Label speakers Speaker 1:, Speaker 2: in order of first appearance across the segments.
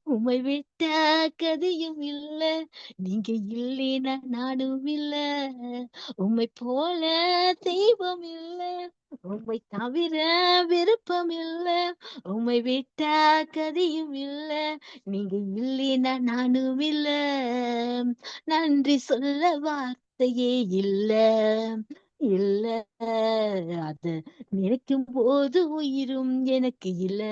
Speaker 1: உம்மை விட்ட கதையும் இல்ல, நீங்க இல்லைனா நானும் இல்ல. உம்மை போல தெய்வம் இல்ல, உம்மை தவிர விருப்பம் இல்ல. உம்மை விட்ட கதையும் இல்ல, நீங்க இல்லைனா நானும் இல்ல. நன்றி சொல்ல வார்த்தையே இல்ல, இல்ல. அது நினைக்கும் போது உயிரும் எனக்கு இல்ல.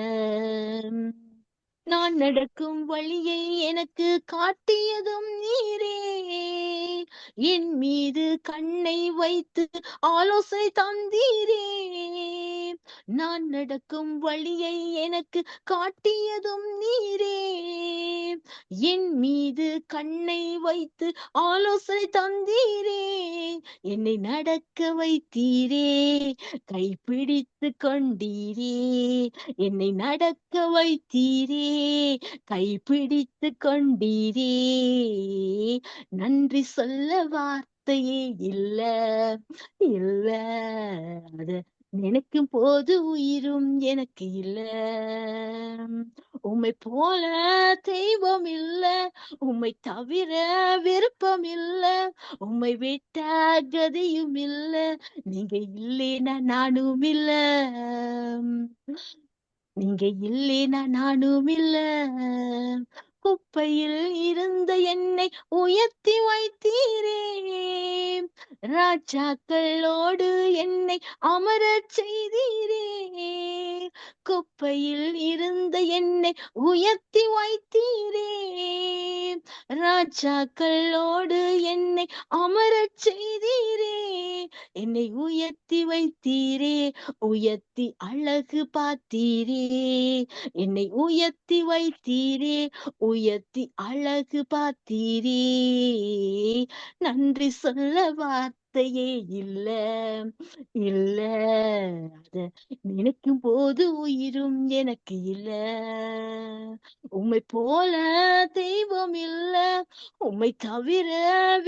Speaker 1: நான் நடக்கும் வழியை எனக்கு காட்டியதும் நீரே, என் மீது கண்ணை வைத்து ஆலோசனை தந்தீரே. நான் நடக்கும் வழியை எனக்கு காட்டியதும் நீரே, என் மீது கண்ணை வைத்து ஆலோசனை தந்தீரே. என்னை நடக்க வைத்தீரே, கைப்பிடித்து கொண்டீரே. என்னை நடக்க வைத்தீரே, கைப்பிடித்து கொண்டீரே. நன்றி சொல்ல வார்த்தையே இல்ல, இல்ல. அது நினைக்கும் போது உயிரும் எனக்கு இல்ல. உம்மை போல தெய்வம் இல்ல, உம்மை தவிர விருப்பம் இல்ல. உம்மை விட்ட கதியும் இல்ல, நீங்க இல்லைனா நானும் இல்ல. நீங்க இல்லைனா நானும் இல்ல. குப்பையில் இருந்த என்னை உயர்த்தி வைத்தீரே, ராஜாக்களோடு என்னை அமரச் செய்தீரே. குப்பையில் இருந்த என்னை உயர்த்தி வைத்தீரே, ராஜாக்களோடு என்னை அமரச் செய்தீரே. என்னை உயர்த்தி வைத்தீரே, உயர்த்தி அழகு பார்த்தீரே. என்னை உயர்த்தி வைத்தீரே, உயர்த்தி அழகு பார்த்தீரே. நன்றி சொல்ல வார்த்தையே இல்ல, இல்ல. அத நினைக்கும் போது உயிரும் எனக்கு இல்ல. உம்மை போல தெய்வம் இல்ல, உம்மை தவிர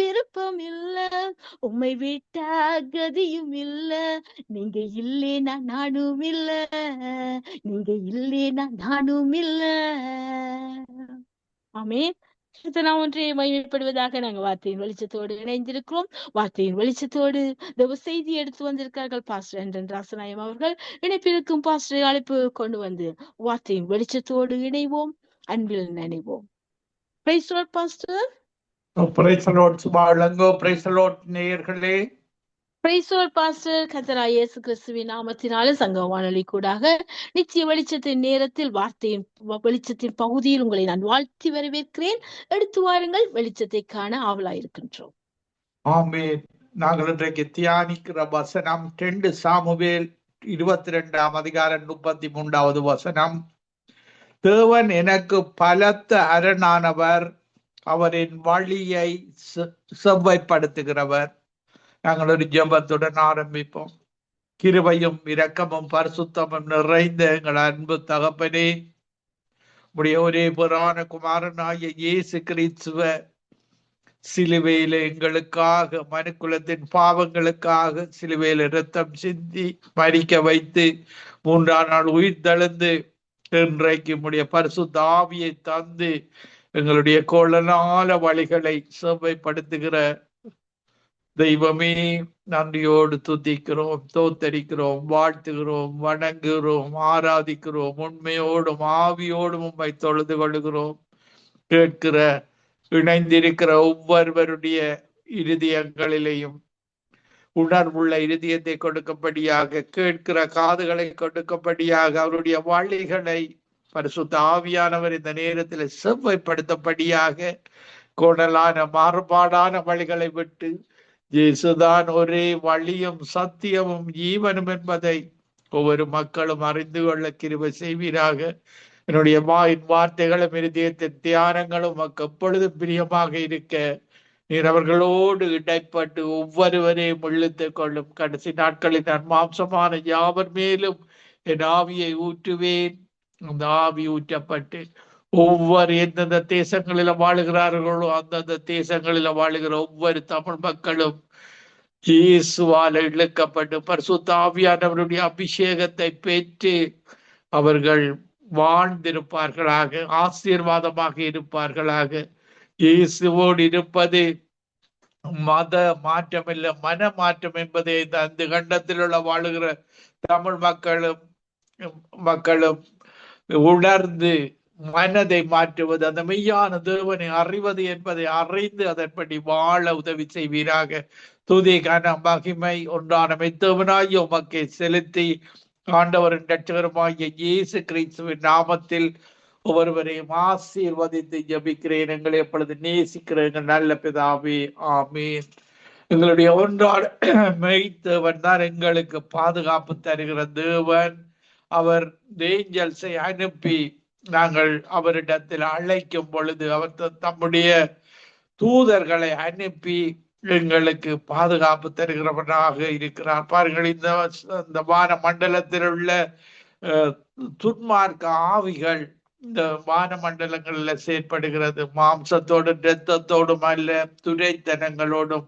Speaker 1: விருப்பம் இல்ல. உம்மை விட்ட கதியும் இல்ல, நீங்க இல்லைனா நானும் இல்ல. நீங்க இல்லைனா நானும் இல்ல. ஆமென். நான் ஒன்றே மகிமைப்படுவதாக. நாங்க வார்த்தையின் வெளிச்சத்தோடு இணைந்திருக்கிறோம். வார்த்தையின் வெளிச்சத்தோடு தேவ செய்தி எடுத்து வந்திருக்கார்கள் பாஸ்டர் என்ற ராசநாயம் அவர்கள். இணைப்பிருக்கும் பாஸ்டரை அழைப்பு கொண்டு வந்து வார்த்தையின் வெளிச்சத்தோடு இணைவோம், அன்பில் நினைவோம். Praise the lord pastor.
Speaker 2: Praise the lord சுபாலங்கோ. பிரைஸ் தி லார்ட் நேயர்களே.
Speaker 1: Praise the lord pastor. கர்த்தராகிய இயேசு கிறிஸ்துவின் நாமத்தினாலே சங்க வானொலி கூடாக நித்திய வெளிச்சத்தின் நேரத்தில் வார்த்தையின் வெளிச்சத்தின் பகுதியில் உங்களை நான் வாழ்த்தி வரவேற்கிறேன். எடுத்து வாருங்கள், வெளிச்சத்தை காண ஆவலாயிருக்கின்றோம்.
Speaker 2: ஆமென். நாங்கள் இன்றைக்கு தியானிக்கிற வசனம் 2 சாமுவேல் 22ஆம் அதிகாரம் 33வது வசனம். தேவன் எனக்கு பலத்த அரணானவர், அவரின் வழியை செவ்வாய்ப்படுத்துகிறவர். நாங்கள் ஒரு ஜெபத்துடன் ஆரம்பிப்போம். கிருபையும் இரக்கமும் பரிசுத்தமும் நிறைந்த எங்கள் அன்பு தகப்பனே, உடைய ஒரே புராண குமாரனாகிய இயேசு கிறிஸ்துவ சிலுவையில எங்களுக்காக, மனுக்குலத்தின் பாவங்களுக்காக சிலுவையில இரத்தம் சிந்தி மரிக்க வைத்து 3ஆம் நாள் உயிர் தெழுந்து இன்றைக்கு உடைய பரிசுத்த ஆவியை தந்து எங்களுடைய கோளனால வழிகளை செவ்வாய்ப்படுத்துகிற தெய்வமே, நன்றியோடு துதிக்கிறோம், தோத்தரிக்கிறோம், வாழ்த்துகிறோம், வணங்குகிறோம், ஆராதிக்கிறோம். உண்மையோடும் ஆவியோடும் உம்மை தொழுது கொள்கிறோம். கேட்கிற இணைந்திருக்கிற ஒவ்வொருவருடைய இருதயங்களிலேயும் உணர்வுள்ள இருதயத்தை கொடுக்கப்படியாக, கேட்கிற காதுகளை கொடுக்கப்படியாக, அவருடைய வழிகளை பரிசுத்த ஆவியானவர் இந்த நேரத்தில் செவ்வாய்ப்படுத்தபடியாக, கோணலான மாறுபாடான வழிகளை விட்டு இயேசுதான் ஒரே வழியும் சத்தியமும் ஜீவனும் என்பதை ஒவ்வொரு மக்களும் அறிந்து கொள்ள கிருபை செய்வீராக. என்னுடைய வார்த்தைகளும் இருதயத்தின் தியானங்களும் எப்பொழுதும் பிரியமாக இருக்க நீர் அவர்களோடு இடைப்பட்டு ஒவ்வொருவரையும் இழுத்துக் கொள்ளும். கடைசி நாட்களில் நான் மாம்சமான யாவர் மேலும் என் ஆவியை ஊற்றுவேன். அந்த ஆவி ஊற்றப்பட்டு ஒவ்வொரு எந்தெந்த தேசங்களில வாழுகிறார்களோ அந்தந்த தேசங்களில வாழுகிற ஒவ்வொரு தமிழ் மக்களும் இயேசுவால் இழுக்கப்பட்டு பரிசுத்த ஆவியானவருடைய அபிஷேகத்தை பெற்று அவர்கள் வாழ்ந்திருப்பார்களாக, ஆசீர்வாதமாக இருப்பார்களாக. இயேசுவோடு இருப்பது மத மாற்றம் இல்ல, மன மாற்றம் என்பதை அந்த கண்டத்தில் உள்ள வாழுகிற தமிழ் மக்களும் உணர்ந்து மனதை மாற்றுவது, அந்த மெய்யான தேவனை அறிவது என்பதை அறிந்து அதன்படி வாழ உதவி செய்வீராக. துதி கன மகிமை ஒன்றான மெய்த்தேவனாய் உமக்கை செலுத்தி ஆண்டவரின் இரட்சகருமாகிய இயேசு கிறிஸ்துவின் நாமத்தில் ஒவ்வொருவரையும் ஆசீர்வதித்து ஜபிக்கிறேன். எங்களை எப்பொழுது நேசிக்கிற எங்கள் நல்ல பிதாவே, ஆமீன். எங்களுடைய ஒன்றான மெய்த்தேவன் தான் எங்களுக்கு பாதுகாப்பு தருகிற தேவன். அவர் ஏஞ்சல்ஸை அனுப்பி நாங்கள் அவரிடத்தில் அழைக்கும் பொழுது அவர் தம்முடைய தூதர்களை அனுப்பி எங்களுக்கு பாதுகாப்பு தருகிறவனாக இருக்கிறார். பாருங்கள், இந்த வான மண்டலத்தில் உள்ள துன்மார்க்க ஆவிகள் இந்த வான மண்டலங்கள்ல செயற்படுகிறது. மாம்சத்தோடும் இரத்தத்தோடும் அல்ல, துரைத்தனங்களோடும்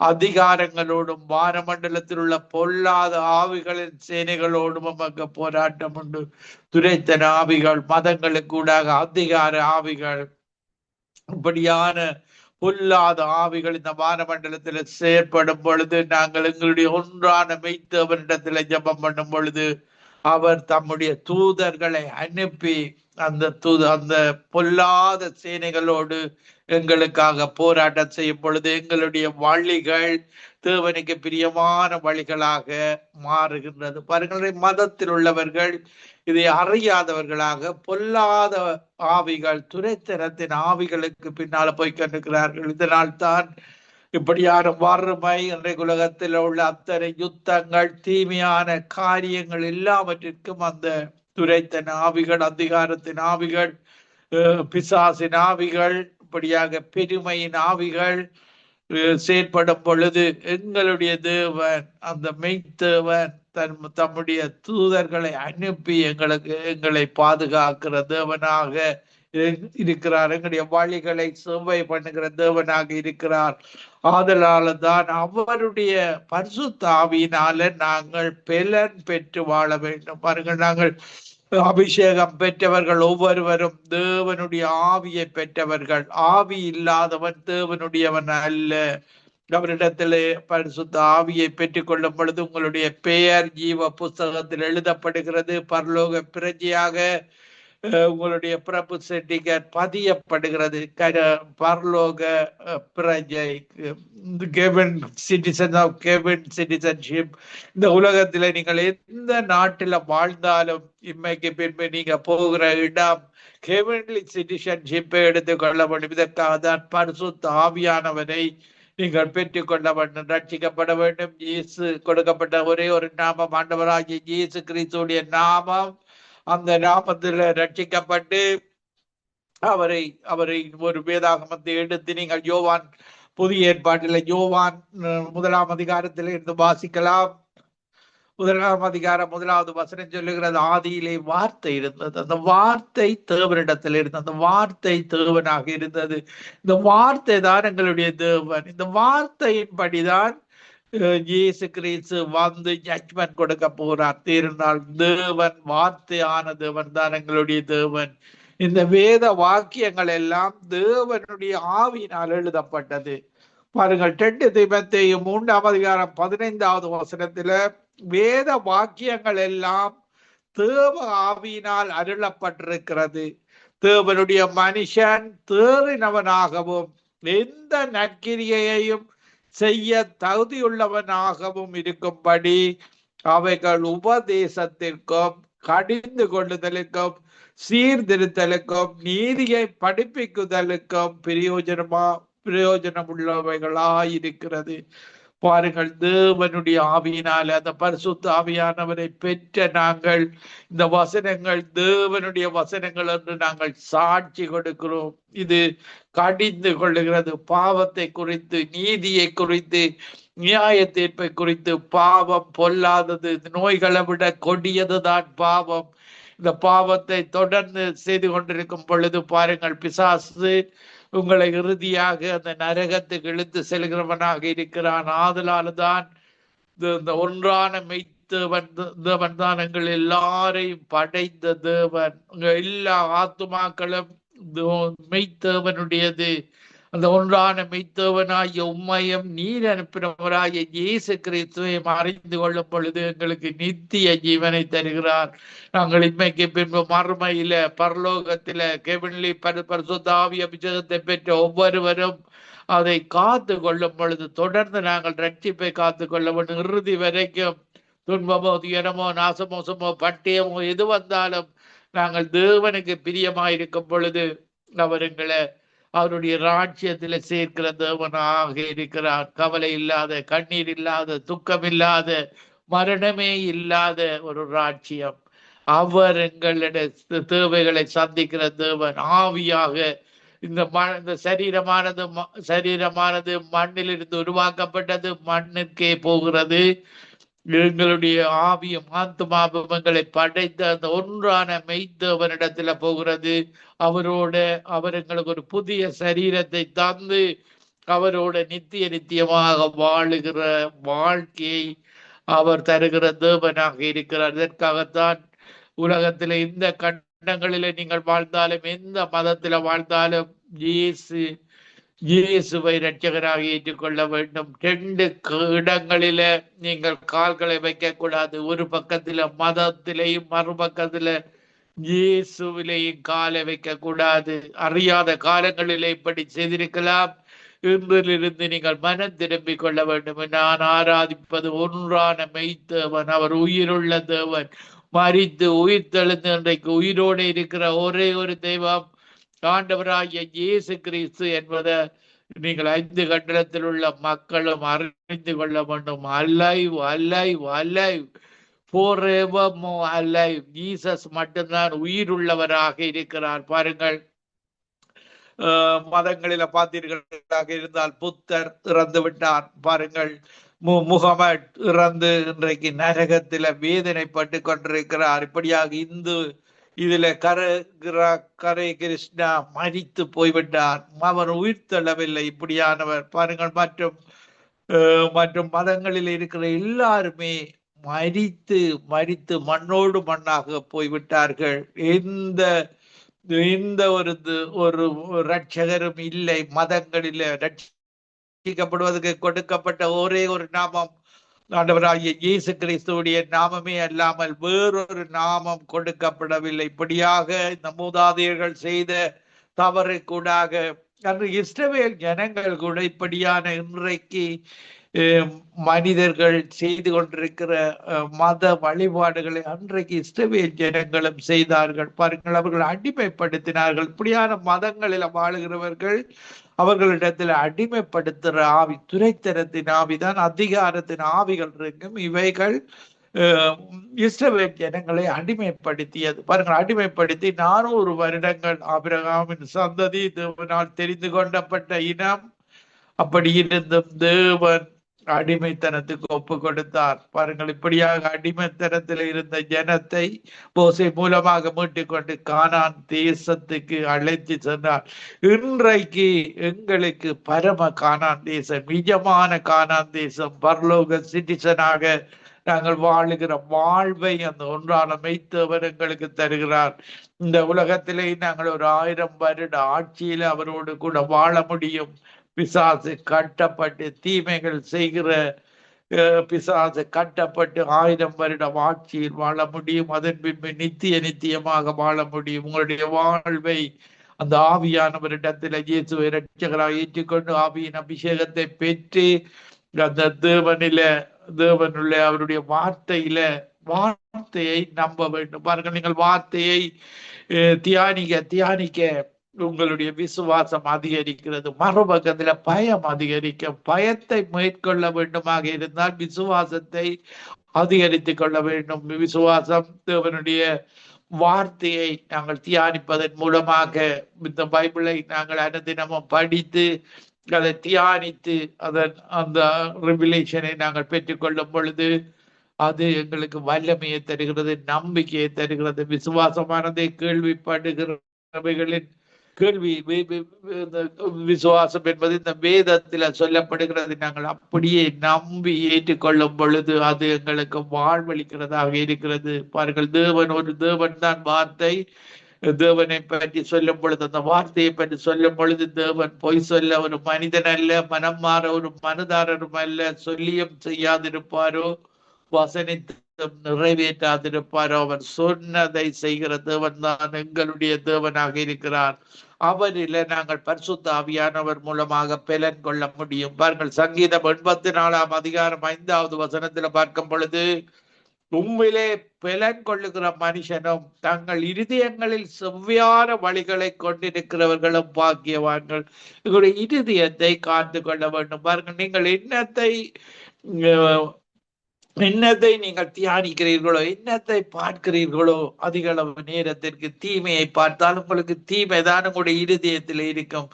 Speaker 2: அதிகாரங்களோடும் வான மண்டலத்தில் உள்ள பொல்லாத ஆவிகளின் சேனைகளோடும் நமக்கு போராட்டம் உண்டு. துரைத்தன ஆவிகள், மதங்களுக்கு ஊடாக அதிகார ஆவிகள், இப்படியான பொல்லாத ஆவிகள் இந்த வான மண்டலத்தில் செயற்படும் பொழுது நாங்கள் எங்களுடைய ஒன்றான மெய்த்தேவனிடத்துல ஜெபம் பண்ணும் பொழுது அவர் தம்முடைய தூதர்களை அனுப்பி அந்த பொல்லாத சேனைகளோடு எங்களுக்காக போராட்டம் செய்யும் பொழுது எங்களுடைய வழிகள் தேவனுக்கு பிரியமான வழிகளாக மாறுகின்றது. பாருங்கள், மதத்தில் உள்ளவர்கள் இதை அறியாதவர்களாக பொல்லாத ஆவிகள், துரைத்தனத்தின் ஆவிகளுக்கு பின்னால போய் கொண்டிருக்கிறார்கள். இதனால் தான் இப்படியான வறுமை, இன்றைய உலகத்தில் உள்ள அத்தனை யுத்தங்கள், தீமையான காரியங்கள் எல்லாவற்றிற்கும் அந்த துரைத்தன ஆவிகள், அதிகாரத்தின் ஆவிகள், பிசாசின் ஆவிகள், இப்படியாக பெருமையின் ஆவிகள் செயற்படும் பொழுது எங்களுடைய தேவன், அந்த மெய்த்தேவன் தம்முடைய தூதர்களை அனுப்பி எங்களை பாதுகாக்கிற தேவனாக இருக்கிறார். எங்களுடைய வழிகளை செவ்வாய் பண்ணுகிற தேவனாக இருக்கிறார். ஆதலால தான் அவருடைய பரிசுத்த ஆவியினால நாங்கள் பலன் பெற்று வாழ வேண்டும். பாருங்கள், நாங்கள் அபிஷேகம் பெற்றவர்கள் ஒவ்வொருவரும் தேவனுடைய ஆவியை பெற்றவர்கள். ஆவி இல்லாதவன் தேவனுடையவன் அல்ல. அவரிடத்திலே பரிசுத்த ஆவியை பெற்றுக் கொள்ளும் பொழுது உங்களுடைய பெயர் ஜீவ புஸ்தகத்தில் எழுதப்படுகிறது. பரலோக பிரஜையாக உங்களுடைய பிரபு சர்டிபிகேட் பதியப்படுகிறது. பரலோக பிரஜை, சிட்டிசன்ஷிப். இந்த உலகத்துல நீங்கள் எந்த நாட்டுல வாழ்ந்தாலும் இம்மைக்கு பின்பு நீங்க போகிற இடம் ஹெவன்லி சிட்டிசன்ஷிப்பை எடுத்துக்கொள்ள வேண்டும். இதற்காக தான் பரிசுத்த ஆவியானவரை நீங்கள் பெற்றுக்கொள்ள வேண்டும், ரட்சிக்கப்பட வேண்டும். இயேசு கொடுக்கப்பட்ட ஒரே ஒரு நாமம் ஆண்டவராகிய இயேசு கிறிஸ்துவுடைய நாமம். அந்த நாமத்தில் ரட்சிக்கப்பட்டு அவரை ஒரு வேதாகமத்தை எடுத்து நீங்கள் யோவான் புதிய ஏற்பாட்டில் யோவான் 1ஆம் அதிகாரத்தில் இருந்து வாசிக்கலாம். 1ஆம் அதிகாரம் 1வது வசனம் சொல்லுகிறது, ஆதியிலே வார்த்தை இருந்தது, அந்த வார்த்தை தேவனிடத்தில் இருந்தது, அந்த வார்த்தை தேவனாக இருந்தது. இந்த வார்த்தை தான் எங்களுடைய தேவன். இந்த வார்த்தையின்படிதான் இயேசு கிறிஸ்து வந்து ஜட்ஜ்மெண்ட் கொடுக்க போறார். தீர்நாள் தேவன், வார்த்தையான தேவன் தான் எங்களுடைய தேவன். இந்த வேத வாக்கியங்கள் எல்லாம் தேவனுடைய ஆவியினால் எழுதப்பட்டது. பாருங்கள், 2 தீமோத்தேயு 3ஆம் அதிகாரம் 15வது வசனத்துல வேத வாக்கியங்கள் எல்லாம் தேவ ஆவியினால் அருளப்பட்டிருக்கிறது. தேவனுடைய மனுஷன் தேறினவனாகவும் எந்த நற்கிரியையையும் செய்ய தகுதியுள்ளவனாகவும் இருக்கும்படி அவைகள் உபதேசத்திற்கும் கடிந்து கொள்ளுதலுக்கும் சீர்திருத்தலுக்கும் நீதியை படிப்பிக்குதலுக்கும் பிரயோஜனம் உள்ளவைகளாயிருக்கிறது. பாருங்கள், தேவனுடைய ஆவியினால அந்த பரிசுத்த ஆவியானவரை பெற்ற நாங்கள் இந்த வசனங்கள் தேவனுடைய வசனங்கள் என்று நாங்கள் சாட்சி கொடுக்கிறோம். இது கடிந்து கொள்ளுகிறது. பாவத்தை குறித்து, நீதியை குறித்து, நியாய தீர்ப்பை குறித்து. பாவம் பொல்லாதது, நோய்களை விட கொடியதுதான் பாவம். இந்த பாவத்தை தொடர்ந்து செய்து கொண்டிருக்கும் பொழுது பாருங்கள், பிசாசு உங்களை இறுதியாக அந்த நரகத்துக்கு இழுத்து செல்கிறவனாக இருக்கிறான். ஆதலால்தான் இந்த ஒன்றான மெய்த்தேவன் தேவன் தான். எங்கள் எல்லாரையும் படைத்த தேவன். எல்லா ஆத்துமாக்களும் மெய்த்தேவனுடையது. அந்த ஒன்றான மெய்த்தேவனாகிய உம்மையும் நீர் அனுப்பினவராகிய இயேசு கிறிஸ்துவையும் அறிந்து கொள்ளும் பொழுது எங்களுக்கு நித்திய ஜீவனை தருகிறார். நாங்கள் இன்மைக்கு பின்பு மறுமையில பரலோகத்தில கெவின்லி பரிசுத்தாவி அபிஷேகத்தை பெற்ற ஒவ்வொருவரும் அதை காத்து கொள்ளும் பொழுது தொடர்ந்து நாங்கள் ரட்சிப்பை காத்து கொள்ள வேண்டும். இறுதி வரைக்கும் துன்பமோ துயரமோ நாசமோசமோ பட்டியமோ எது வந்தாலும் நாங்கள் தேவனுக்கு பிரியமாயிருக்கும் பொழுது அவர் எங்களை அவருடைய ராஜ்யத்துல சேர்க்கிற தேவனாக இருக்கிறார். கவலை இல்லாத, கண்ணீர் இல்லாத, துக்கம் இல்லாத, மரணமே இல்லாத ஒரு ராஜ்யம். அவர் எங்களுடைய தேவைகளை சந்திக்கிற தேவன். ஆவியாக இந்த சரீரமானது மண்ணிலிருந்து உருவாக்கப்பட்டது, மண்ணுக்கே போகிறது. எங்களுடைய ஆவியும் ஆத்துமாவும் எங்களை படைத்த அந்த ஒன்றான மெய்த்தேவனிடத்துல போகிறது. அவர் எங்களுக்கு ஒரு புதிய சரீரத்தை தந்து அவரோட நித்தியமாக வாழுகிற வாழ்க்கையை அவர் தருகிற தேவனாக இருக்கிறார். இதற்காகத்தான் உலகத்தில இந்த கண்டங்களில நீங்கள் வாழ்ந்தாலும், எந்த மதத்தில வாழ்ந்தாலும் இயேசுவை இரட்சகராக ஏற்றுக்கொள்ள வேண்டும். 2 இடங்களில நீங்கள் கால்களை வைக்க கூடாது. ஒரு பக்கத்துல மதத்திலேயும் மறுபக்கத்துல இயேசுவிலேயும் காலை வைக்க கூடாது. அறியாத காலங்களிலே இப்படி செய்திருக்கலாம். இன்றிலிருந்து நீங்கள் மனம் திரும்பிக் கொள்ள வேண்டும். நான் ஆராதிப்பது ஒன்றான மெய்த்தேவன். அவர் உயிருள்ள தேவன். மரித்து உயிர் தெழுந்து இன்றைக்கு உயிரோடு இருக்கிற ஒரே ஒரு தெய்வம் ஆண்டவராகிய இயேசு கிறிஸ்து என்பதை நீங்கள் 5 கண்டத்தில் உள்ள மக்களும் அறிந்து கொள்ள வேண்டும். Alive alive alive forevermore alive. Jesus மட்டும்தான் உயிர் உள்ளவராக இருக்கிறார். பாருங்கள், மதங்களில பார்த்தீர்களாக இருந்தால் புத்தர் இறந்து விட்டார். பாருங்கள், முகமது இறந்து இன்றைக்கு நரகத்தில வேதனைப்பட்டு கொண்டிருக்கிறார். இப்படியாக இதுல கரை கிருஷ்ணா மரித்து போய்விட்டார். அவர் உயிர் தள்ளவில்லை. இப்படியானவர் பாருங்கள். மற்றும் மதங்களில் இருக்கிற எல்லாருமே மரித்து மண்ணோடு மண்ணாக போய்விட்டார்கள். எந்த ஒரு ரட்சகரும் இல்லை. மதங்களில ரட்சிக்கப்படுவதற்கு கொடுக்கப்பட்ட ஒரே ஒரு நாமம் ஆண்டவராகிய இயேசு கிறிஸ்துவுடைய நாமமே அல்லாமல் வேறொரு நாமம் கொடுக்கப்படவில்லை. இப்படியாக இந்த மூதாதையர்கள் செய்த தவறு கூடாக அன்று இஸ்ரவேல் ஜனங்கள் கூட இப்படியான இன்றைக்கு மனிதர்கள் செய்து கொண்டிருக்கிற மத வழிபாடுகளை அன்றைக்கு இஸ்ரவேல் ஜனங்களும் செய்தார்கள். பாருங்கள், அவர்கள் அடிமைப்படுத்தினார்கள். இப்படியான மதங்களில் வாழுகிறவர்கள் அவர்களிடத்தில் அடிமைப்படுத்துற ஆவி, துரைத்தனத்தின் ஆவிதான், அதிகாரத்தின் ஆவிகள் இருக்கும். இவைகள் இஸ்ரவேல் ஜனங்களை அடிமைப்படுத்தியது. பாருங்கள், அடிமைப்படுத்தி 400 வருடங்கள் ஆபிரகாமின் சந்ததி தேவனால் தெரிந்து கொண்டப்பட்ட இனம். அப்படி இருந்தும் தேவன் அடிமைத்தனத்துக்கு ஒப்பு கொடுத்தார். பாருங்கள், இப்படியாக அடிமைத்தனத்தில் இருந்த ஜனத்தை மோசே மூலமாக மீட்டுக் கொண்டு கானான் தேசத்துக்கு அழைத்து சென்றார். இன்றைக்கு எங்களுக்கு பரம கானான் தேசம், நிஜமான கானான் தேசம், பரலோக சிட்டிசனாக நாங்கள் வாழுகிற வாழ்வை அந்த ஒன்றான மெய்த்தேவன் எங்களுக்கு தருகிறார். இந்த உலகத்திலே நாங்கள் ஒரு 1000 வருட ஆட்சியில அவரோடு கூட வாழ முடியும். பிசாசு கட்டப்பட்டு தீமைகள் செய்கிற பிசாசு கட்டப்பட்டு 1000 வருட ஆட்சியில் வாழ முடியும். அதன் பின்பு நித்தியமாக வாழ முடியும். உங்களுடைய வாழ்வை அந்த ஆவியானவரிடத்தில் இயேசுவை இரட்சகராக ஏற்றுக்கொண்டு ஆவியின் அபிஷேகத்தை பெற்று அந்த தேவனுள்ள அவருடைய வார்த்தையை நம்ப வேண்டும். பாருங்கள், நீங்கள் வார்த்தையை தியானிக்க உங்களுடைய விசுவாசம் அதிகரிக்கிறது. மறுபக்கத்துல பயம் அதிகரிக்கும். பயத்தை மேற்கொள்ள வேண்டுமாக இருந்தால் விசுவாசத்தை அதிகரித்துக் கொள்ள வேண்டும். விசுவாசம் தேவனுடைய வார்த்தையை நாங்கள் தியானிப்பதன் மூலமாக, இந்த பைபிளை நாங்கள் அனுதினமும் படித்து அதை தியானித்து அந்த ரிவிலேஷனை நாங்கள் பெற்றுக்கொள்ளும் பொழுது அது எங்களுக்கு வல்லமையை தருகிறது, நம்பிக்கையை தருகிறது. விசுவாசமானதை கேள்விப்படுகிறவைகளின் கேள்வி விசுவாசம் என்பது இந்த வேதத்துல சொல்லப்படுகிறது. நாங்கள் அப்படியே நம்பி ஏற்றுக்கொள்ளும் பொழுது அது எங்களுக்கு வாழ்வளிக்கிறதாக இருக்கிறது. பாருங்கள், தேவன் ஒரு தேவன் தான். வார்த்தை தேவனை பற்றி சொல்லும் பொழுது, அந்த வார்த்தையை பற்றி சொல்லும் பொழுது, தேவன் பொய் சொல்ல ஒரு மனிதன் அல்ல, மனம் மாற ஒரு மனதாரரும் அல்ல. சொல்லியும் செய்யாதிருப்பாரோ, வசனித்தும் நிறைவேற்றாதிருப்பாரோ. அவர் சொன்னதை செய்கிற தேவன் தான் எங்களுடைய தேவனாக இருக்கிறார். அவரில நாங்கள் பரிசுத்த ஆவியானவர் மூலமாக பலன் கொள்ள முடியும். பாருங்கள், சங்கீதம் 84 அதிகாரம் 5வது வசனத்துல பார்க்கும் பொழுது, உண்மையிலே பலன் கொள்ளுகிற மனுஷனும் தங்கள் இருதயங்களில் செவ்வையான வழிகளை கொண்டிருக்கிறவர்களும் பாக்கியவான்கள். உங்களுடைய இருதயத்தை காத்து கொள்ள வேண்டும். பாருங்கள், நீங்கள் என்னத்தை நீங்கள் தியானிக்கிறீர்களோ, என்னத்தை பார்க்கிறீர்களோ, அதிக அளவு நேரத்திற்கு தீமையை பார்த்தால் உங்களுக்கு தீமைதான் உங்களுடைய இருதயத்தில் இருக்கும்.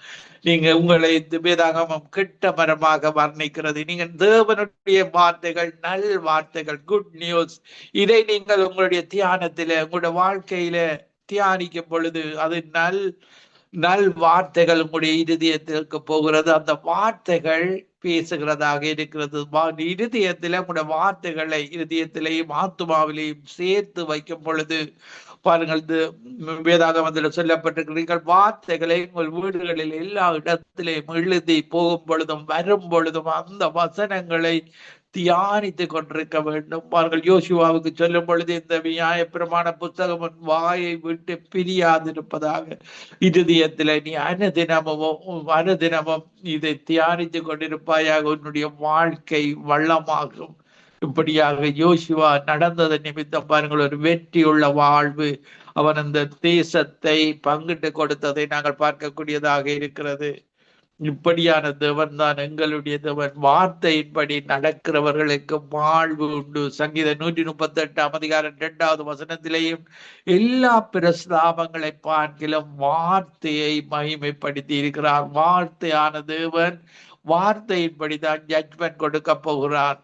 Speaker 2: நீங்க உங்களை வேதாகமம் கெட்ட மரமாக வர்ணிக்கிறது. நீங்கள் தேவனுடைய வார்த்தைகள், நல் வார்த்தைகள், குட் நியூஸ், இதை நீங்கள் உங்களுடைய தியானத்தில, உங்களுடைய வாழ்க்கையில தியானிக்கும் பொழுது அது நல் வார்த்தைகள் உங்களுடைய இருதயத்திற்கு போகிறது. அந்த வார்த்தைகள் பேசுகிறதாக இருக்கிறது. இருதயத்தில உங்களுடைய வார்த்தைகளை இருதயத்திலேயும் ஆத்துமாவிலேயும் சேர்த்து வைக்கும் பொழுது, பாருங்கள், வேதாகமத்தில் சொல்லப்பட்டிருக்கிறீர்கள், வார்த்தைகளை உங்கள் வீடுகளில் எல்லா இடத்திலேயும் எழுதி போகும் பொழுதும் வரும் பொழுதும் அந்த வசனங்களை தியானித்துக் கொண்டிருக்க வேண்டும். பாருங்கள், யோசுவாவுக்கு சொல்லும் பொழுது, இந்த நியாயப்பிரமாண புத்தகம் வாயை விட்டு பிரியாதிருப்பதாக. இருதயத்தில நீ அனுதினமும் இதை தியானித்துக் கொண்டிருப்பாயாக, உன்னுடைய வாழ்க்கை வள்ளமாகும். இப்படியாக யோசுவா நடந்தது நிமித்தம் பாருங்கள், ஒரு வெற்றியுள்ள வாழ்வு, அவன் அந்த தேசத்தை பங்கிட்டு கொடுத்ததை நாங்கள் பார்க்கக்கூடியதாக இருக்கிறது. இப்படியான தேவன் தான் எங்களுடைய தேவன். வார்த்தையின்படி நடக்கிறவர்களுக்கு வாழ்வு உண்டு. சங்கீதம் 138 அதிகாரம் 2வது வசனத்திலேயும், எல்லா பிரஸ்தாபங்களை பார்க்கிலும் வார்த்தையை மகிமைப்படுத்தி இருக்கிறார். வார்த்தையான தேவன் வார்த்தையின்படி தான் ஜட்ஜ்மெண்ட் கொடுக்க போகிறார்.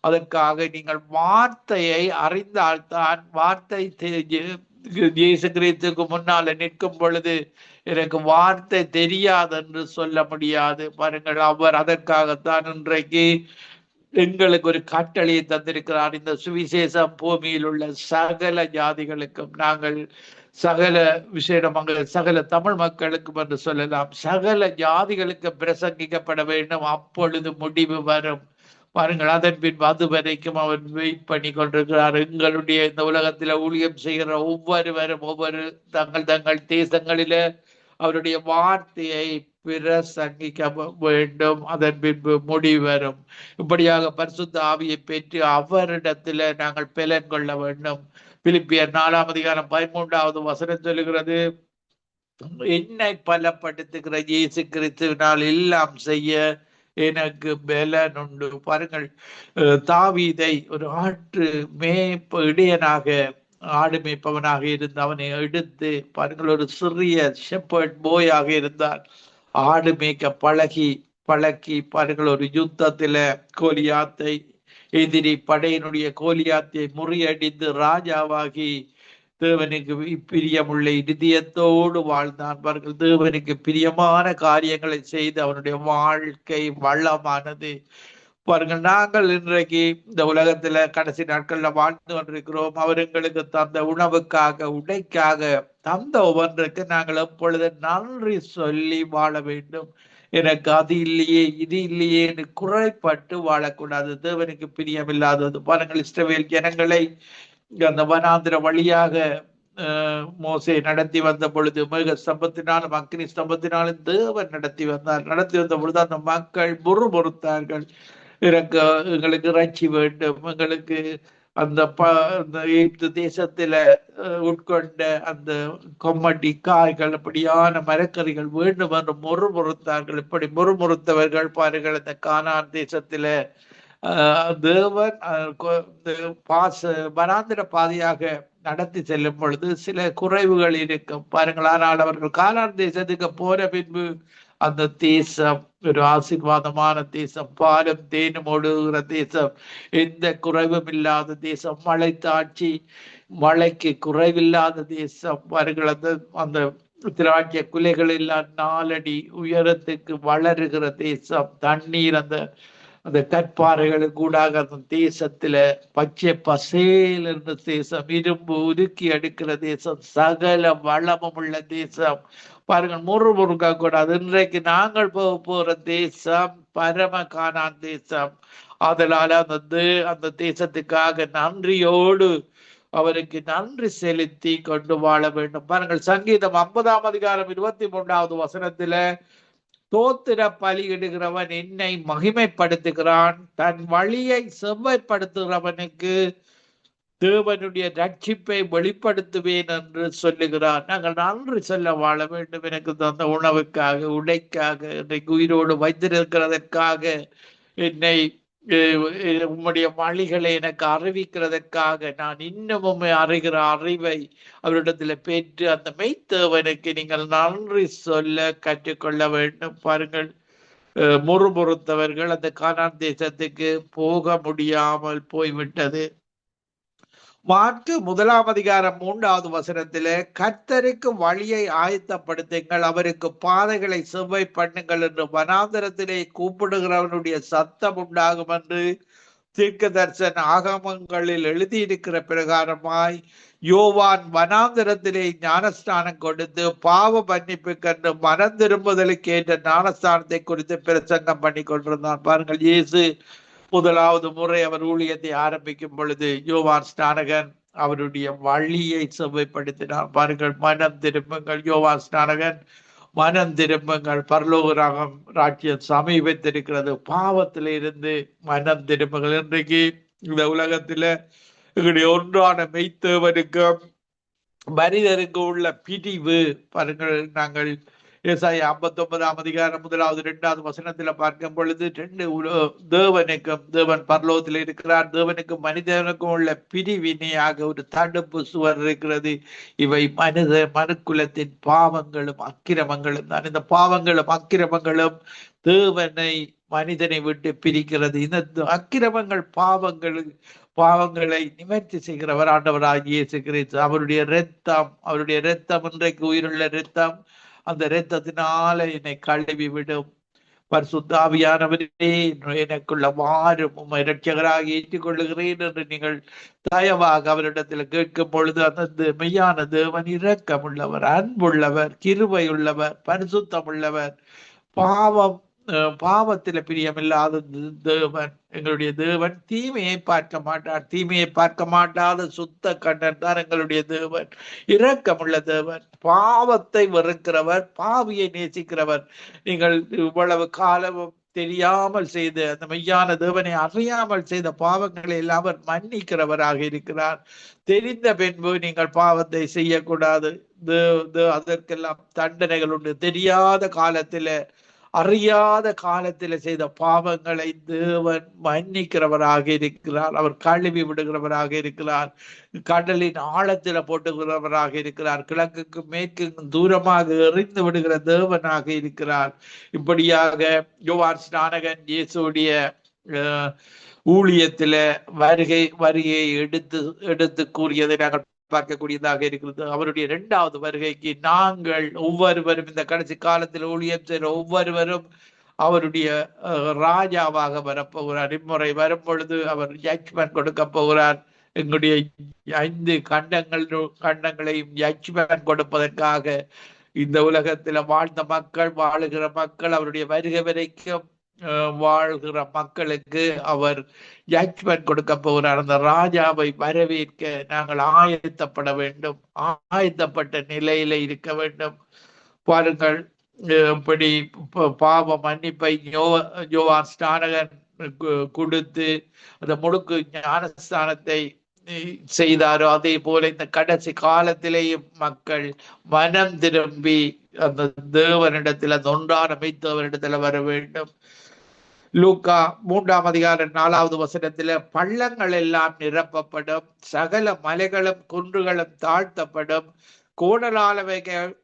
Speaker 2: அதற்காக நீங்கள் வார்த்தையை அறிந்தால்தான், வார்த்தை இயேசு கிறிஸ்துவுக்கு முன்னால நிற்கும் பொழுது எனக்கு வார்த்தை தெரியாது என்று சொல்ல முடியாது. பாருங்கள், அவர் அதற்காகத்தான் இன்றைக்கு எங்களுக்கு ஒரு கட்டளையை தந்திருக்கிறார். இந்த சுவிசேஷம் பூமியில் உள்ள சகல ஜாதிகளுக்கும், நாங்கள் சகல விசேடமாக சகல தமிழ் மக்களுக்கும் என்று சொல்லலாம், சகல ஜாதிகளுக்கு பிரசங்கிக்கப்பட வேண்டும். அப்பொழுது முடிவு வரும். பாருங்கள், அதன் பின் அது வரைக்கும் அவர் வெயிட் பண்ணி கொண்டிருக்கிறார். எங்களுடைய இந்த உலகத்தில ஊழியம் செய்கிற ஒவ்வொருவரும் தங்கள் தேசங்களில அவருடைய வார்த்தையை பிரசங்கிக்க வேண்டும். அதன் பின்பு முடிவு வரும். இப்படியாக பரிசுத்த ஆவியை பெற்று அவரிடத்துல நாங்கள் பலன் கொள்ள வேண்டும். பிலிப்பியர் 4 அதிகாரம் 13வது வசனம் சொல்லுகிறது, என்னை பலப்படுத்துகிற இயேசு கிறிஸ்துவினால் எல்லாம் செய்ய எனக்கு பலன் உண்டு. பாருங்கள், தாவீதை ஒரு ஆட்டு இடையனாக, ஆடு மேய்ப்பவனாக இருந்து அவனை எடுத்து, பாருங்கள், ஒரு சிறிய ஷெப்பர்ட் போயாக இருந்தார். ஆடு மேய்க்க பழகி பாருங்கள், ஒரு யுத்தத்தில கோலியாத்தை, எதிரி படையினுடைய கோலியாத்தை முறியடித்து ராஜாவாகி தேவனுக்கு பிரியமுள்ள இதயத்தோடு வாழ்ந்தான். பாருங்கள், தேவனுக்கு பிரியமான காரியங்களை செய்து அவனுடைய வாழ்க்கை வளமானது. பாருங்கள், நாங்கள் இன்றைக்கு இந்த உலகத்துல கடைசி நாட்கள்ல வாழ்ந்து கொண்டிருக்கிறோம். அவர் எங்களுக்கு தந்த உணவுக்காக, உடைக்காக, தந்த ஒவ்வொன்றுக்கு நாங்கள் எப்பொழுது நன்றி சொல்லி வாழ வேண்டும். எனக்கு அது இல்லையே, இது இல்லையே என்று குறைப்பட்டு வாழக்கூடாது. தேவனுக்கு பிரியமில்லாதது. பாருங்கள், இஸ்ரவேல் ஜனங்களை அந்த வனாந்திர வழியாக மோசே நடத்தி வந்த பொழுது மேக ஸ்தம்பத்தினாலும் அக்னி ஸ்தம்பத்தினாலும் தேவன் நடத்தி வந்த பொழுது அந்த மக்கள் முறுமுறுத்தார்கள். எங்களுக்கு இறைச்சி வேண்டும், எங்களுக்கு அந்த எகிப்து தேசத்துல உட்கொண்ட அந்த கொம்மட்டி காய்கள், அப்படியான மரக்கறிகள் வேண்டும் என்று முறுமுறுத்தார்கள். இப்படி முறுமுறுத்தவர்கள் பாருங்கள், இந்த கானான் தேசத்துல தேவன் வனாந்திர பாதையாக நடத்தி செல்லும் பொழுது சில குறைவுகள் இருக்கும். பாருங்கள், ஆனால் அவர்கள் கானான் தேசத்துக்கு போன பின்பு அந்த தேசம் ஒரு ஆசீர்வாதமான தேசம், பாலும் தேனும் ஓடுகிற தேசம், எந்த குறைவும் இல்லாத தேசம், மழை தாட்சி, மழைக்கு குறைவில்லாத தேசம். பாருங்கள், அந்த திராட்சை குலைகள் எல்லாம் 4 அடி உயரத்துக்கு வளருகிற தேசம். தண்ணீர் அந்த அந்த கற்பாறைகளுக்கு கூடாக அந்த தேசத்துல பச்சை பசேல் என்ற தேசம், இரும்பு உருக்கி எடுக்கிற தேசம், சகல வளமும் உள்ள தேசம். பாருங்கள், முறுமுறுக்க கூடாது. இன்றைக்கு நாங்கள் போற தேசம் பரம கானான் தேசம். அதனால அந்த தேசத்துக்காக நன்றியோடு அவருக்கு நன்றி செலுத்தி கொண்டு வாழ வேண்டும். பாருங்கள், சங்கீதம் 50ஆம் அதிகாரம் 23வது வசனத்துல, தோத்திர பலியிடுகிறவன் என்னை மகிமைப்படுத்துகிறான், தன் வழியை செவ்வாய்ப்படுத்துகிறவனுக்கு தேவனுடைய ரட்சிப்பை வெளிப்படுத்துவேன் என்று சொல்லுகிறார். நாங்கள் நன்றி சொல்ல வாழ வேண்டும். எனக்கு தந்த உணவுக்காக, உடைக்காக, இன்றைக்கு உயிரோடு வைத்திருக்கிறதற்காக, என்னை உம்முடைய வழிகளை எனக்கு அறிவிக்கிறதற்காக, நான் இன்னமும் அறிகிற அறிவை அவரிடத்துல பெற்று அந்த மெய்த்தேவனுக்கு நீங்கள் நன்றி சொல்ல கற்றுக்கொள்ள வேண்டும். பாருங்கள், முறுமுறுத்தவர்கள் அந்த கானான் தேசத்துக்கு போக முடியாமல் போய்விட்டது. மாற்கு 1ஆம் அதிகாரம் 3வது வசனத்திலே, கர்த்தருக்கு வழியை ஆயத்தப்படுத்துங்கள், அவருக்கு பாதைகளை செவ்வை பண்ணுங்கள் என்று வனாந்தரத்திலே கூப்பிடுகிறவனுடைய சத்தம் உண்டாகும் என்று தீர்க்க தரிசன ஆகமங்களில் எழுதியிருக்கிற பிரகாரமாய் யோவான் வனாந்தரத்திலே ஞானஸ்தானம் கொடுத்து பாவ மன்னிப்பு கண்டு மனம் திரும்புதலுக்கு ஏற்ற ஞானஸ்தானத்தை குறித்து பிரசங்கம் பண்ணி கொண்டிருந்தான். பாருங்கள், இயேசு முதலாவது முறை அவர் ஊழியத்தை ஆரம்பிக்கும் பொழுது யோவான் ஸ்நானகன் அவருடைய வழியை செவ்வைப்படுத்தினார். பாருங்கள், மனம் திரும்புங்கள், யோவான் ஸ்நானகன் மனம் திரும்புங்கள், பரலோக ராஜ்யம் சமீபத்திருக்கிறது, பாவத்தில இருந்து மனம் திரும்புங்கள். இன்றைக்கு இந்த உலகத்துல எங்களுடைய ஒன்றான மெய்த்தேவனுக்கும் மனிதருக்கு உள்ள பிரிவு பாருங்கள். நாங்கள் ஏசாயா 59ஆம் அதிகாரம் 1வது 2வது வசனத்துல பார்க்கும் பொழுது, தேவன் பரலோகத்தில் இருக்கிறார், தேவனுக்கும் மனிதனுக்கும் உள்ள பிரிவினையாக ஒரு தடுப்பு சுவர் இருக்கிறது. இவை மனுக்குலத்தின் பாவங்களும் அக்கிரமங்களும் தான். இந்த பாவங்களும் அக்கிரமங்களும் தேவனை மனிதனை விட்டு பிரிக்கிறது. இந்த அக்கிரமங்கள் பாவங்களை நிவர்த்தி செய்கிறவர் ஆண்டவராகிய இயேசு கிறிஸ்து. அவருடைய இரத்தம் இன்றைக்கு உயிருள்ள இரத்தம். அந்த இரத்தத்தினால என்னை கழுவி விடும். பரிசுத்த ஆவியானவரே, எனக்குள்ள வாரும், உம்மை இரட்சகராக ஏற்றுக்கொள்ளுகிறேன் என்று நீங்கள் தயவாக அவரிடத்தில் கேட்கும் பொழுது, அந்த மெய்யான தேவன் இரக்கமுள்ளவர், அன்புள்ளவர், கிருபையுள்ளவர், பரிசுத்தமுள்ளவர், பாவத்தில பிரியமில்லாத தேவன். எங்களுடைய தேவன் தீமையை பார்க்க மாட்டார். தீமையை பார்க்க மாட்டாத சுத்த கண்ணன் தான் எங்களுடைய தேவன். இரக்கமுள்ள தேவன், பாவத்தை வெறுக்கிறவர், பாவியை நேசிக்கிறவர். நீங்கள் இவ்வளவு காலமும் தெரியாமல் செய்த அந்த மெய்யான தேவனை அறியாமல் செய்த பாவங்களை எல்லாம் அவர் மன்னிக்கிறவராக இருக்கிறார். தெரிந்த பின்பு நீங்கள் பாவத்தை செய்யக்கூடாது. அதற்கெல்லாம் தண்டனைகள் உண்டு. தெரியாத காலத்தில, அறியாத காலத்தில் செய்த பாவங்களை தேவன் மன்னிக்கிறவராக இருக்கிறார். அவர் கழுவி விடுகிறவராக இருக்கிறார். கடலின் ஆழத்தில் போட்டுகிறவராக இருக்கிறார். கிழக்குக்கு மேற்கு தூரமாக எறிந்து விடுகிற தேவனாக இருக்கிறார். இப்படியாக யோவான் ஸ்நானகன் இயேசுடைய ஊழியத்தில வருகையை எடுத்து கூறியதை நாங்கள் பார்க்கக்கூடியதாக இருக்கிறது. அவருடைய 2வது வருகைக்கு நாங்கள் ஒவ்வொருவரும், இந்த கடைசி காலத்தில் ஊழியம் செய்கிற ஒவ்வொருவரும் அவருடைய ராஜாவாக வரப்போகிறார். இம்முறை வரும் பொழுது அவர் ஜட்ஜ்மெண்ட் கொடுக்க போகிறார். எங்களுடைய 5 கண்டங்களையும் ஜட்ஜ்மெண்ட் கொடுப்பதற்காக இந்த உலகத்தில் வாழுகிற மக்கள், அவருடைய வருகை வரைக்கும் வாழ்கிற மக்களுக்கு அவர் ஜட்ஜ்மெண்ட் கொடுக்க போகிறார். அந்த ராஜாவை வரவேற்க நாங்கள் ஆயத்தப்பட வேண்டும். ஆயத்தப்பட்ட நிலையில இருக்க வேண்டும். பாருங்கள், இப்படி பாவ மன்னிப்பை யோவான் ஸ்நானகன் கொடுத்து அந்த முழுக்கு ஞானஸ்தானத்தை செய்தாரோ, அதே போல இந்த கடைசி காலத்திலேயும் மக்கள் மனம் திரும்பி அந்த தேவனிடத்தில், அந்த ஒன்றான மெய்த்தேவனிடத்தில் வர வேண்டும். லூக்கா 3ஆம் அதிகாரம் 4வது வசனத்துல, பள்ளங்கள் எல்லாம் நிரப்பப்படும், சகல மலைகளும் குன்றுகளும் தாழ்த்தப்படும்,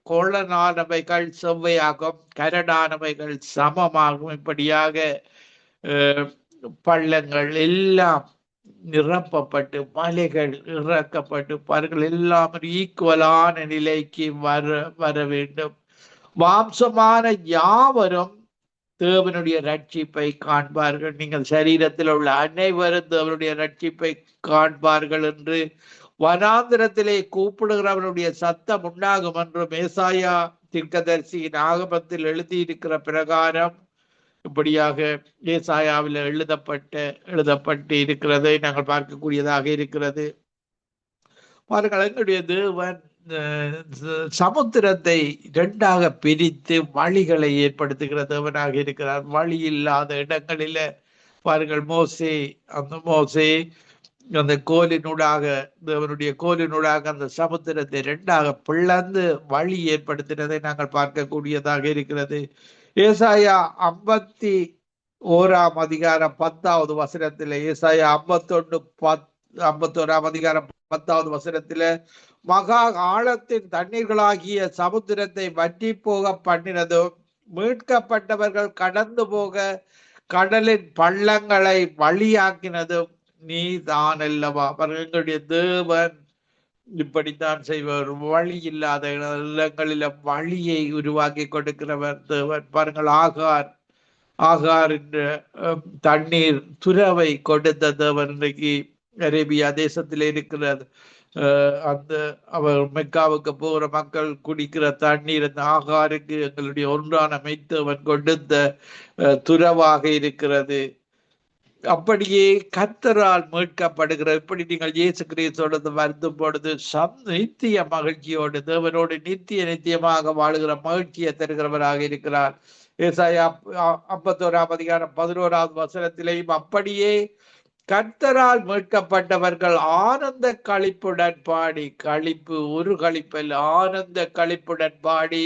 Speaker 2: கோணலானவைகள் செவ்வையாகும், கரடானவைகள் சமமாகும். இப்படியாக பள்ளங்கள் எல்லாம் நிரப்பப்பட்டு மலைகள் இறக்கப்பட்டு பாருங்கள் எல்லாம் ஈக்குவலான நிலைக்கு வர வேண்டும். மாம்சமான யாவரும் தேவனுடைய ரட்சிப்பை காண்பார்கள். நீங்கள் சரீரத்தில் உள்ள அனைவரும் தேவனுடைய ரட்சிப்பை காண்பார்கள் என்று வனாந்திரத்திலே கூப்பிடுகிறவனுடைய சத்தம் உண்டாகும் என்று ஏசாயா தீர்க்கதரிசியின் ஆகமத்தில் எழுதியிருக்கிற பிரகாரம் இப்படியாக ஏசாயாவில் எழுதப்பட்டு இருக்கிறதை நாங்கள் பார்க்கக்கூடியதாக இருக்கிறது. பாருங்கள், எங்களுடைய தேவன் சமுத்திரத்தை இரண்டாக பிரித்து வழிகளை ஏற்படுத்துகிற தேவனாக இருக்கிறார். வழி இல்லாத இடங்களில பாருங்கள், மோசே அந்த கோலினூடாக, தேவனுடைய கோலினூடாக அந்த சமுத்திரத்தை இரண்டாக பிளந்து வழி ஏற்படுத்தினதை நாங்கள் பார்க்கக்கூடியதாக இருக்கிறது. ஏசாயா 51 அதிகாரம் 10வது வசனத்தில, ஏசாயா 51 அதிகாரம் 10வது வசனத்தில, மகா ஆழத்தின் தண்ணீர்களாகிய சமுத்திரத்தை வற்றி போக பண்ணினதும் மீட்கப்பட்டவர்கள் கடந்து போக கடலின் பள்ளங்களை வழியாக்கினதும் நீ தான் அல்லவா. எங்களுடைய தேவன் இப்படித்தான் செய்வார். வழி இல்லாத இடங்களில வழியை உருவாக்கி கொடுக்கிறவர் தேவன். பாருங்கள், ஆகார் என்ற தண்ணீர் துறவை கொடுத்த தேவன் இன்றைக்கு அரேபியா தேசத்தில் இருக்கிறது. அந்த அவர் மெக்காவுக்கு போகிற மக்கள் குடிக்கிற தண்ணீர் அந்த ஆகாருக்கு எங்களுடைய ஒன்றான மெய்த்தவன் கொடுத்த துறவாக இருக்கிறது. அப்படியே கர்த்தரால் மீட்கப்படுகிற, இப்படி நீங்கள் இயேசு கிறிஸ்துவோடு வருந்தும் பொழுது நித்திய மகிழ்ச்சியோடு தேவனோடு நித்தியமாக வாழுகிற மகிழ்ச்சியை தருகிறவராக இருக்கிறார். ஏசாயா 51 அதிகாரம் 11வது வசனத்திலேயும் அப்படியே கர்த்தரால் மீட்கப்பட்டவர்கள் ஆனந்த களிப்புடன் பாடி, களிப்பு ஒரு களிப்பில் ஆனந்த களிப்புடன் பாடி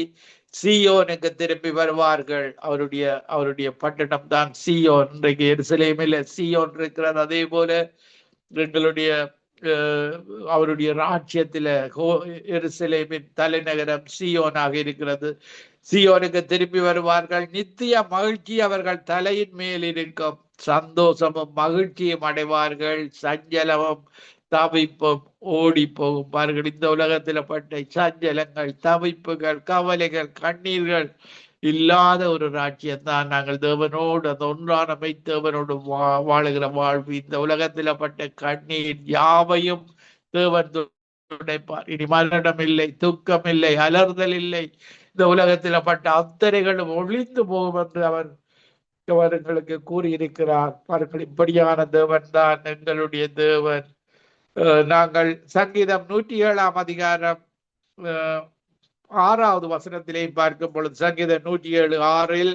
Speaker 2: சீயோனுக்கு திரும்பி வருவார்கள். அவருடைய பட்டணம் தான் சீயோன். இன்றைக்கு எருசலேமில் சீயோன் இருக்கிறது. அதே போல எங்களுடைய அவருடைய ராஜ்யத்தில எருசலேமின் தலைநகரம் சீயோனாக இருக்கிறது. சீயோனுக்கு திரும்பி வருவார்கள். நித்திய மகிழ்ச்சி அவர்கள் தலையின் மேல் இருக்கும். சந்தோஷமும் மகிழ்ச்சியும் அடைவார்கள். சஞ்சலமும் தவிப்பும் ஓடி போகும். பாருங்கள், இந்த உலகத்தில் பட்ட சஞ்சலங்கள், தவிப்புகள், கவலைகள், கண்ணீர்கள் இல்லாத ஒரு ராஜ்யம் தான் நாங்கள் தேவனோடு, அந்த ஒன்றான மெய்த்தேவனோடு வாழுகிற வாழ்வு. இந்த உலகத்தில் பட்ட கண்ணீர் யாவையும் தேவன் துடைப்பார். இனி மரணம் இல்லை, துக்கம் இல்லை, அலறுதல் இல்லை. இந்த உலகத்தில் பட்ட அத்தனைகளும் ஒழிந்து போகும் என்று அவர் எங்களுக்கு கூறியிருக்கிறார். பாருங்கள், இப்படியான தேவன் தான் எங்களுடைய தேவன். நாங்கள் சங்கீதம் 107 அதிகாரம் 6வது வசனத்திலே பார்க்கும் பொழுது, சங்கீதம் 107:6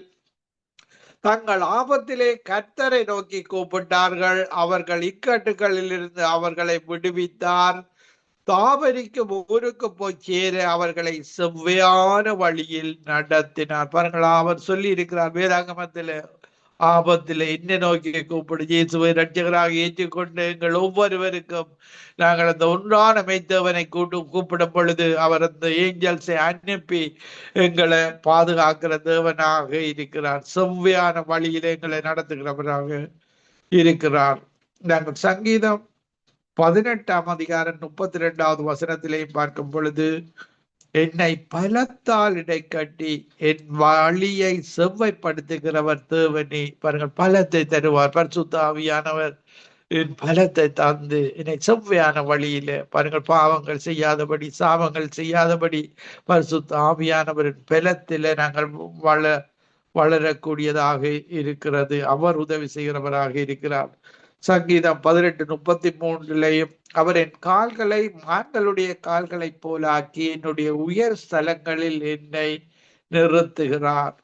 Speaker 2: தங்கள் ஆபத்திலே கர்த்தரை நோக்கி கூப்பிட்டார்கள், அவர்கள் இக்கட்டுகளில் இருந்து அவர்களை விடுவித்தார். தாவரிக்கும் ஊருக்கு போய் சேர அவர்களை செவ்வையான வழியில் நடத்தினார். பாருங்கள், அவர் சொல்லி இருக்கிறார் வேதாகமத்தில், ஆபத்தில் என்ன நோக்கி கூப்பிடு, இயேசுவை இரட்சகராக ஏற்றுக்கொண்டு எங்கள் ஒவ்வொருவருக்கும் நாங்கள் அந்த ஒன்றான மெய்த்தவனை கூப்பிடும் பொழுது அவர் அந்த ஏஞ்சல்ஸை அனுப்பி எங்களை பாதுகாக்கிற தேவனாக இருக்கிறார். செவ்வையான வழியில் எங்களை நடத்துகிறவராக இருக்கிறார். நாங்கள் சங்கீதம் 18 அதிகாரம் 32வது வசனத்திலேயும் பார்க்கும் பொழுது, என்னை பலத்தால் இடைக்கட்டி என் வழியை செவ்வைப்படுத்துகிறவர் தேவனே. பாருங்கள், பலத்தை தருவார். பரிசுத்த ஆவியானவர் என் பலத்தை தந்து என்னை செவ்வையான வழியில, பாருங்கள், பாவங்கள் செய்யாதபடி, சாபங்கள் செய்யாதபடி பரிசுத்த ஆவியானவரின் பலத்தில நாங்கள் வளரக்கூடியதாக இருக்கிறது. அவர் உதவி செய்கிறவராக இருக்கிறார். சங்கீதம் 18:33 அவர் என் கால்களை மான்களுடைய கால்களை போல ஆக்கி என்னுடைய உயர் ஸ்தலங்களில் என்னை நிறுத்துகிறார்.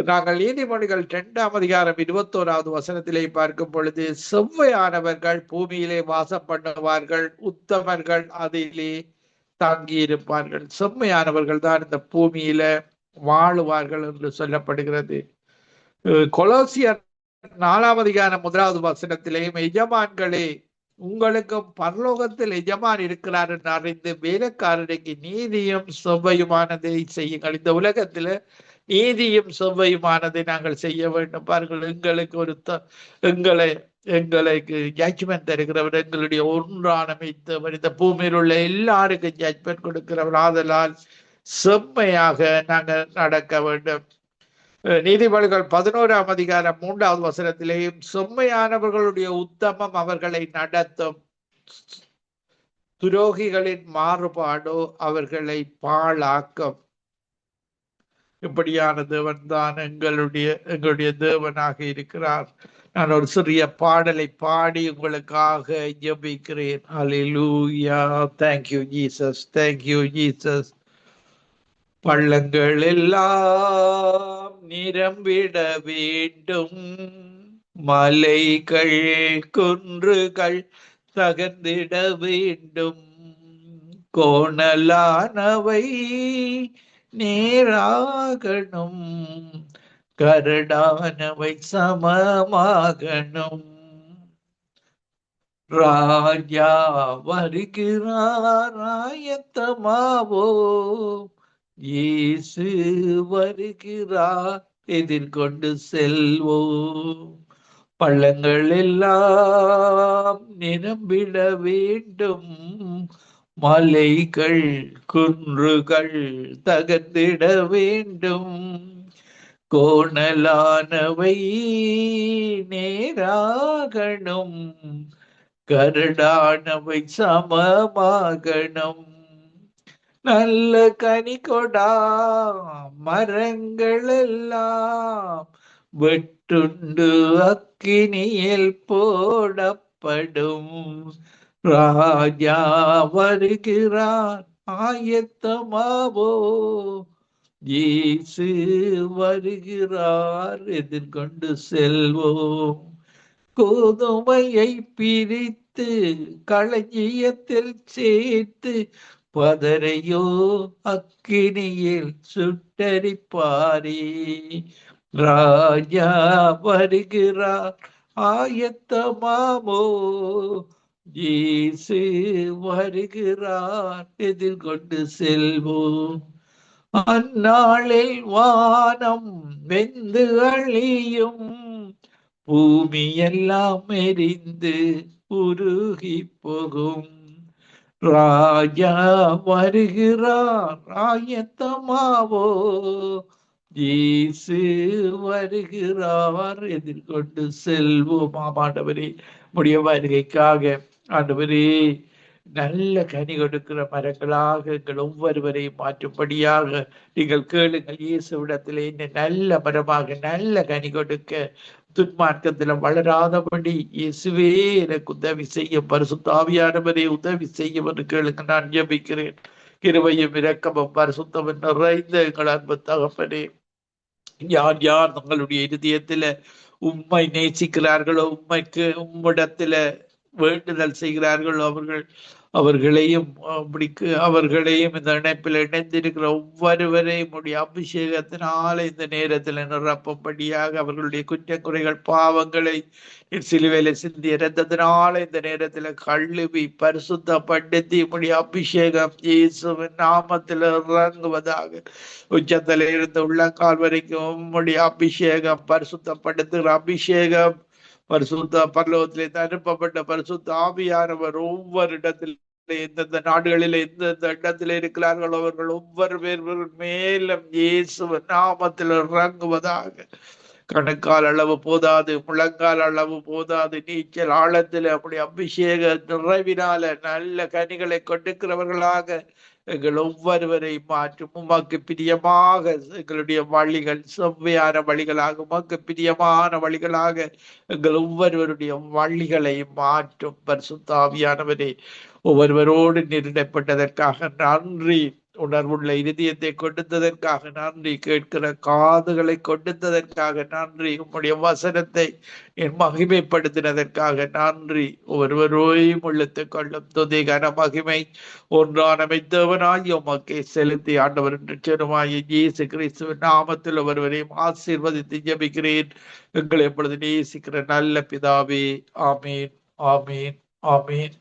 Speaker 2: நாங்கள் நீதிமொழிகள் 2 அதிகாரம் 21வது வசனத்திலே பார்க்கும் பொழுது, செவ்வையானவர்கள் பூமியிலே வாசம் பண்ணுவார்கள், உத்தமர்கள் அதிலே தங்கியிருப்பார்கள். செம்மையானவர்கள் தான் இந்த பூமியில வாழுவார்கள் என்று சொல்லப்படுகிறது. கொலோசியர் 4 அதிகாரம் 1வது வசனத்திலேயும், எஜமான்களே உங்களுக்கும் பரலோகத்தில் எஜமான் இருக்கிறார் என்று அறிந்து வேலைக்காரருக்கு நீதியும் செவ்வையுமானதை செய்யுங்கள். இந்த உலகத்துல நீதியும் செவ்வையுமானதை நாங்கள் செய்ய வேண்டும். பாருங்கள், எங்களுக்கு எங்களை எங்களுக்கு ஜட்ஜ்மெண்ட் தருகிறவர், எங்களுடைய ஒன்றானமைத்தவர், இந்த பூமியில் உள்ள எல்லாருக்கும் ஜட்ஜ்மெண்ட் கொடுக்கிறவர். ஆதலால் செம்மையாக நாங்கள் நடக்க வேண்டும். நீதிமொழிகள் 11ஆம் அதிகாரம் 3வது வசனத்திலேயும் செம்மையானவர்களுடைய உத்தமம் அவர்களை நடத்தும், துரோகிகளின் மாறுபாடோ அவர்களை பாழாக்கும். இப்படியான தேவன் தான் எங்களுடைய தேவனாக இருக்கிறார். நான் ஒரு சிறிய பாடலை பாடி உங்களுக்காக ஜெபிக்கிறேன். ஹல்லேலூயா. Thank you Jesus. Thank you Jesus. பள்ளங்கள் எல்லாம் நிரம்பிட வேண்டும், மலைகள் குன்றுகள் தகர்ந்திட வேண்டும், கோணலானவை நேராகணும், கரடானவை சமமாகணும். ராஜா வருகிறார், ஆயத்தமாவோ, இயேசு வருகிறார், எதிர்கொண்டு செல்வோம். பள்ளங்கள் எல்லாம் நிரம்பிட வேண்டும், மலைகள் குன்றுகள் தகர்ந்திட வேண்டும், கோணலானவை நேராகணும், கரடானவை சமமாகணும். நல்ல கனி கொடா மரங்கள் எல்லாம் வெட்டுண்டு அக்கினியில் போடப்படும். ராஜா வருகிறார், ஆயத்தமாவோ, இயேசு வருகிறார், எதிர்கொண்டு செல்வோம். கோதுமையை பிரித்து களஞ்சியத்தில் சேர்த்து பதரையோ அக்கினியில் சுட்டரிப்பாரே. ராஜா வருகிறார், ஆயத்தமாமோ, இயேசு வருகிறார், எதிர்கொண்டு செல்வோம். அந்நாளில் வானம் வெந்து அழியும், பூமி எல்லாம் எரிந்து உருகி போகும். ராஜா வருகிறார், ஆயத்தமாவோ, இயேசு வருகிறார், எதிர்கொண்டு செல்வோம். ஆண்டவரே, உம்முடைய வருகைக்காக ஆண்டவரே நல்ல கனி கொடுக்கிற மரங்களாக எங்கள் ஒவ்வொருவரையும் மாற்றும்படியாக நீங்கள் கேளுங்கள். இயேசுவிடத்திலே நல்ல மரமாக நல்ல கனி கொடுக்க, துன்மார்க்கத்துல வளராதபடி இயேசுவே எனக்கு உதவி செய்ய, பரிசுத்த ஆவியானவரே உதவி செய்யும் என்று கேளுங்க. நான் ஜெபிக்கிறேன். கிருபையும் இரக்கமும் பரிசுத்தமும் நிறைந்த எங்கள் அன்பு தகப்பனே, யார் யார் தங்களுடைய இருதயத்துல உம்மை நேசிக்கிறார்களோ, உம்மிடத்துல வேண்டுதல் செய்கிறார்களோ, அவர்களையும் இந்த இணைப்பில் இணைந்திருக்கிற ஒவ்வொருவரையும் உடைய அபிஷேகத்தினால இந்த நேரத்தில் நிரப்பும்படியாக, அவர்களுடைய குற்றக்குறைகள் பாவங்களை சிலுவையில சிந்தி இறந்ததினால இந்த நேரத்துல கழுவி பரிசுத்தப்படுத்தி உடைய அபிஷேகம் இயேசுவின் நாமத்தில் இறங்குவதாக. உச்சத்தில இருந்து உள்ளங்கால் வரைக்கும் உம்முடைய அபிஷேகம், பரிசுத்தப்படுத்துகிற அபிஷேகம், பரிசுத்த பரலோகத்திலே அனுப்பப்பட்ட பரிசுத்த ஆவியானவர் ஒவ்வொரு இடத்தில், எந்தெந்த நாடுகளில் எந்தெந்த இடத்துல இருக்கிறார்கள், அவர்கள் ஒவ்வொரு பேர் மேலும் இயேசுவின் நாமத்தில் இறங்குவதாக. கணக்கால் அளவு போதாது, முழங்கால் அளவு போதாது, நீச்சல் ஆழத்தில் அப்படி அபிஷேக நிறைவினால நல்ல கனிகளை கொடுக்கிறவர்களாக எங்கள் ஒவ்வொருவரை மாற்றும். உமக்கு பிரியமாக எங்களுடைய வழிகள் செவ்வையான வழிகளாக, உமக்கு பிரியமான வழிகளாக எங்கள் ஒவ்வொருவருடைய வழிகளை மாற்றும். பரிசுத்த ஆவியானவரே, ஒவ்வொருவரோடு நிர்ணயப்பட்டதற்காக நன்றி. உணர்வுள்ள இருதயத்தை கொடுத்ததற்காக நன்றி. கேட்கிற காதுகளை கொடுத்ததற்காக நன்றி. உம்முடைய வசனத்தை என் மகிமைப்படுத்தினதற்காக நன்றி. ஒருவரோயும் உள்ளத்துக் கொள்ளும் துதி கன மகிமை ஒன்றானமைத்தவனாய் உமக்கே செலுத்தி ஆண்டவர் நிச்சயமாய் இயேசு கிறிஸ்துவின் நாமத்தில் ஒருவரையும் ஆசீர்வதித்து ஜெபிக்கிறேன். எங்களை எப்பொழுது நேசிக்கிற நல்ல பிதாவே. ஆமீன், ஆமீன், ஆமீன்.